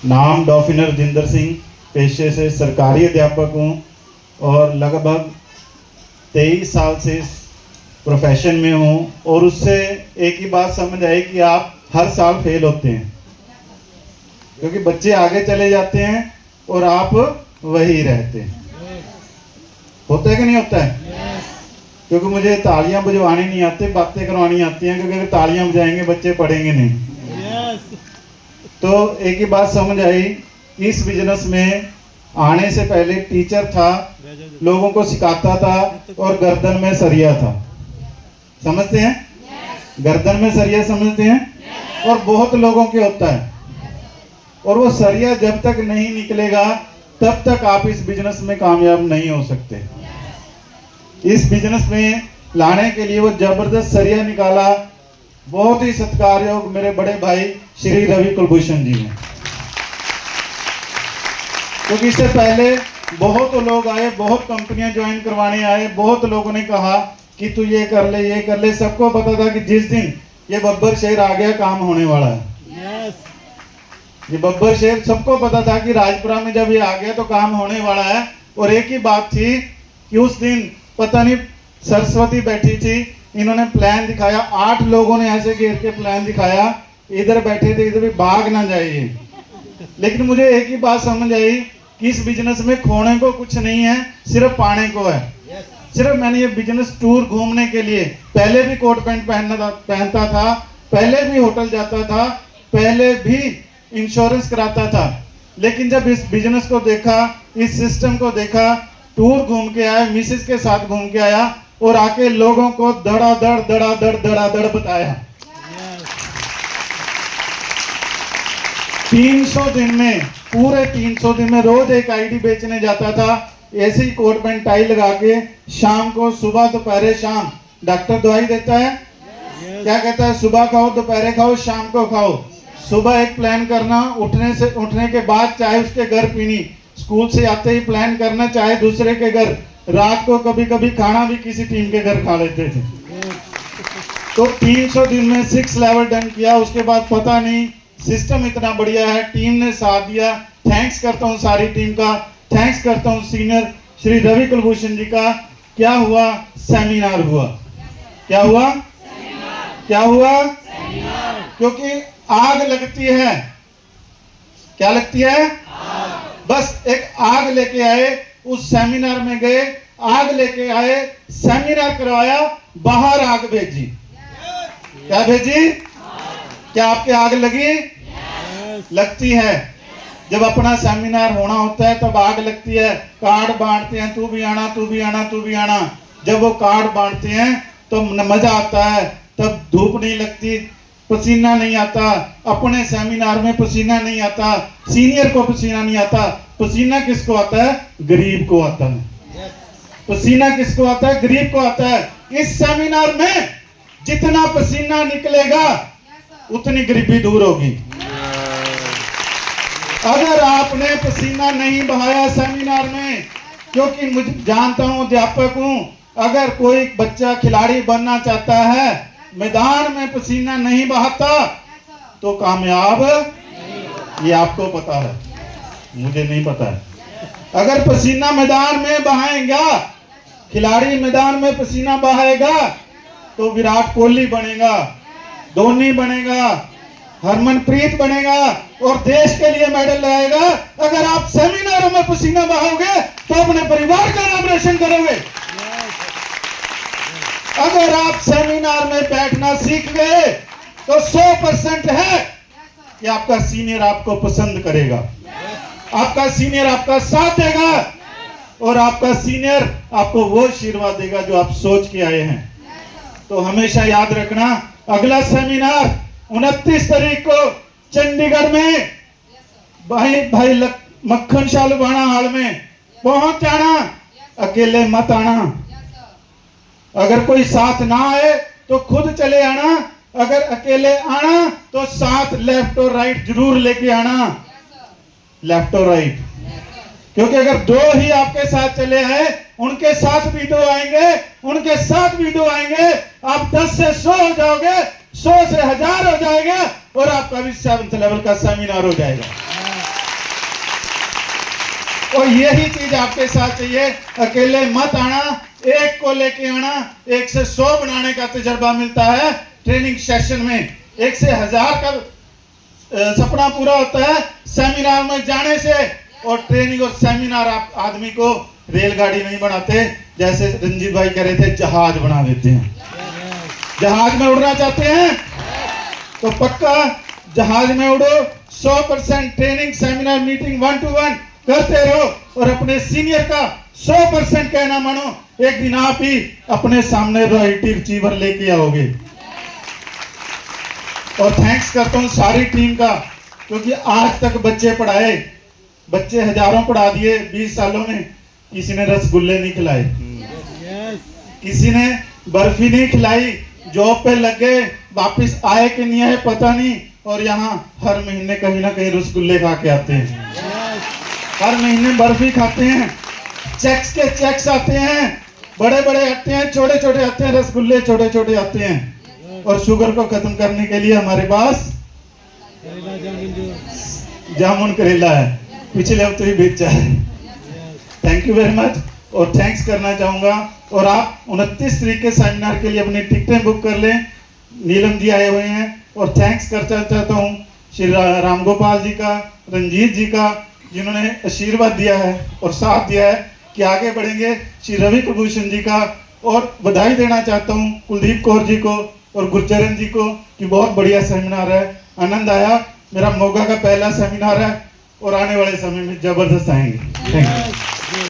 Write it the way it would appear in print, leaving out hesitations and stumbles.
नाम डॉफिनर रजिंदर सिंह, पेशे से सरकारी अध्यापक हूँ और लगभग 23 साल से इस प्रोफेशन में हूँ। और उससे एक ही बात समझ आई कि आप हर साल फेल होते हैं, क्योंकि बच्चे आगे चले जाते हैं और आप वही रहते हैं। होता है कि नहीं होता है? क्योंकि मुझे तालियां बजवानी नहीं आती, बातें करवानी आती हैं, क्योंकि अगर तालियां बजाएंगे बच्चे पढ़ेंगे नहीं। तो एक ही बात समझ आई, इस बिजनेस में आने से पहले टीचर था, लोगों को सिखाता था और गर्दन में सरिया था। समझते हैं? गर्दन में सरिया समझते हैं? और बहुत लोगों के होता है, और वो सरिया जब तक नहीं निकलेगा तब तक आप इस बिजनेस में कामयाब नहीं हो सकते। इस बिजनेस में लाने के लिए वो जबरदस्त सरिया निकाला, बहुत ही सत्कारयोग मेरे बड़े भाई श्री रवि कुलभूषण जी ने। क्योंकि इससे पहले बहुत लोग आए, बहुत कंपनियां ज्वाइन करवाने आए, बहुत लोगों ने कहा कि तू ये कर ले, ये कर ले। सबको पता था कि जिस दिन ये बब्बर शेर आ गया काम होने वाला है। ये बब्बर शेर सबको पता था कि राजपुरा में जब ये आ गया तो काम होने वाला है। और एक ही बात थी कि उस दिन पता नहीं सरस्वती बैठी थी, इन्होंने प्लान दिखाया, 8 लोगों ने ऐसे घेर के प्लान दिखाया, इधर बैठे थे, इधर भी भाग ना जाइए। लेकिन मुझे एक ही बात समझ आई कि इस बिजनेस में खोने को कुछ नहीं है, सिर्फ पाने को है। सिर्फ मैंने ये बिजनेस टूर घूमने के लिए, पहले भी कोट पैंट पहनता था, पहले भी होटल जाता था, पहले भी इंश्योरेंस कराता था। लेकिन जब इस बिजनेस को देखा, इस सिस्टम को देखा, टूर घूम के आया, मिसेस के साथ घूम के आया और आके लोगों को धड़ाधड़ बताया। 300 दिन में, पूरे 300 दिन में रोज एक आईडी बेचने जाता था, ऐसे ही कोट पैंट टाई लगा के। शाम को, सुबह दोपहर शाम, डॉक्टर दवाई देता है, क्या कहता है? सुबह खाओ, दोपहर खाओ, शाम को खाओ। सुबह एक प्लान करना, उठने के बाद चाय उसके घर पीनी, स्कूल से आते ही प्लान करना चाहे दूसरे के घर, रात को कभी कभी खाना भी किसी टीम के घर खा लेते थे। तो 300 दिन में 6 लेवल डन किया। उसके बाद पता नहीं सिस्टम इतना बढ़िया है, टीम ने साथ दिया। थैंक्स करता हूँ सारी टीम का, थैंक्स करता हूँ सीनियर श्री रवि कुलभूषण जी का। क्या हुआ? सेमिनार हुआ। क्या हुआ? क्या हुआ? क्योंकि आग लगती है। क्या लगती है? बस एक आग लेके आए, उस सेमिनार में गए, आग लेके आए, सेमिनार करवाया, बाहर आग भेजी। क्या भेजी? क्या आपके आग लगी? लगती है। जब अपना सेमिनार होना होता है तब आग लगती है। कार्ड बांटते हैं, तू भी आना, तू भी आना, तू भी आना। जब वो कार्ड बांटते हैं तो मजा आता है, तब धूप नहीं लगती, पसीना नहीं आता। अपने सेमिनार में पसीना नहीं आता, सीनियर को पसीना नहीं आता। पसीना किसको आता है? गरीब को आता है। पसीना किसको आता है? गरीब को आता है। इस सेमिनार में जितना पसीना निकलेगा उतनी गरीबी दूर होगी। अगर आपने पसीना नहीं बहाया सेमिनार में, क्योंकि मुझे जानता हूं, अध्यापक हूं, अगर कोई बच्चा खिलाड़ी बनना चाहता है, मैदान में पसीना नहीं बहाता तो कामयाब, ये आपको पता है, मुझे नहीं पता है। अगर पसीना मैदान में बहाएगा, खिलाड़ी मैदान में पसीना बहाएगा तो विराट कोहली बनेगा, धोनी बनेगा, हरमनप्रीत बनेगा और देश के लिए मेडल लाएगा। अगर आप सेमिनारों में पसीना बहाओगे तो अपने परिवार का नाम रोशन करोगे। अगर आप सेमिनार में बैठना सीख गए तो 100% है कि आपका सीनियर आपको पसंद करेगा, आपका सीनियर आपका साथ देगा और आपका सीनियर आपको वो आशीर्वाद देगा जो आप सोच के आए हैं। तो हमेशा याद रखना, अगला सेमिनार 29 तारीख को चंडीगढ़ में भाई मक्खन शाह लुबाना हॉल में पहुंच जाना, अकेले मत आना। अगर कोई साथ ना आए तो खुद चले आना, अगर अकेले आना तो साथ लेफ्ट और राइट जरूर लेके आना, लेफ्ट और राइट। क्योंकि अगर 2 ही आपके साथ चले आए, उनके साथ भी 2 आएंगे, उनके साथ भी 2 आएंगे, आप 10 से 100 हो जाओगे, 100 से 1000 हो जाएगा और आपका भी 7th लेवल का सेमिनार हो जाएगा। और यही चीज आपके साथ चाहिए। अकेले मत आना, एक को लेके आना। 1 से 100 बनाने का तजर्बा मिलता है ट्रेनिंग सेशन में। 1 से 1000 का सपना पूरा होता है सेमिनार में जाने से। और ट्रेनिंग और सेमिनार आप आदमी को रेलगाड़ी नहीं बनाते, जैसे रंजीत भाई कह रहे थे, जहाज बना देते हैं। जहाज में उड़ना चाहते हैं तो पक्का जहाज में उड़ो। 100% ट्रेनिंग सेमिनार मीटिंग 1 to 1 करते रहो और अपने सीनियर का 100% कहना मानो। एक दिन आप ही अपने सामने रॉयल्टी रिसीवर लेके आओगे। और थैंक्स करता हूँ सारी टीम का, क्योंकि आज तक बच्चे पढ़ाए, बच्चे हजारों पढ़ा दिए 20 सालों में। किसी ने रसगुल्ले नहीं खिलाए, किसी ने बर्फी नहीं खिलाई, जॉब पे लग गए, वापिस आए कि नहीं आए पता नहीं। और यहाँ हर महीने कहीं ना कहीं रसगुल्ले खा के आते हैं, हर महीने बर्फी खाते हैं, चेक्स के चेक्स आते हैं, बड़े बड़े आते हैं, छोटे छोटे आते हैं, रसगुल्ले छोटे छोटे आते हैं। और शुगर को खत्म करने के लिए हमारे पास जामुन करेला है, पिछले हफ्ते ही बेचा है। Thank you very much. और थैंक्स करना चाहूंगा। और आप 29 तारीख के सेमिनार के लिए अपनी टिकटें बुक कर लें। नीलम जी आए हुए हैं। और थैंक्स करना चाहता हूँ श्री राम गोपाल जी का, रंजीत जी का, जिन्होंने आशीर्वाद दिया है और साथ दिया है कि आगे बढ़ेंगे। श्री रवि प्रभूषण जी का। और बधाई देना चाहता हूँ कुलदीप कौर जी को और गुरचरण जी को कि बहुत बढ़िया सेमिनार है, आनंद आया। मेरा मोगा का पहला सेमिनार है और आने वाले समय में जबरदस्त आएंगे। Thank you.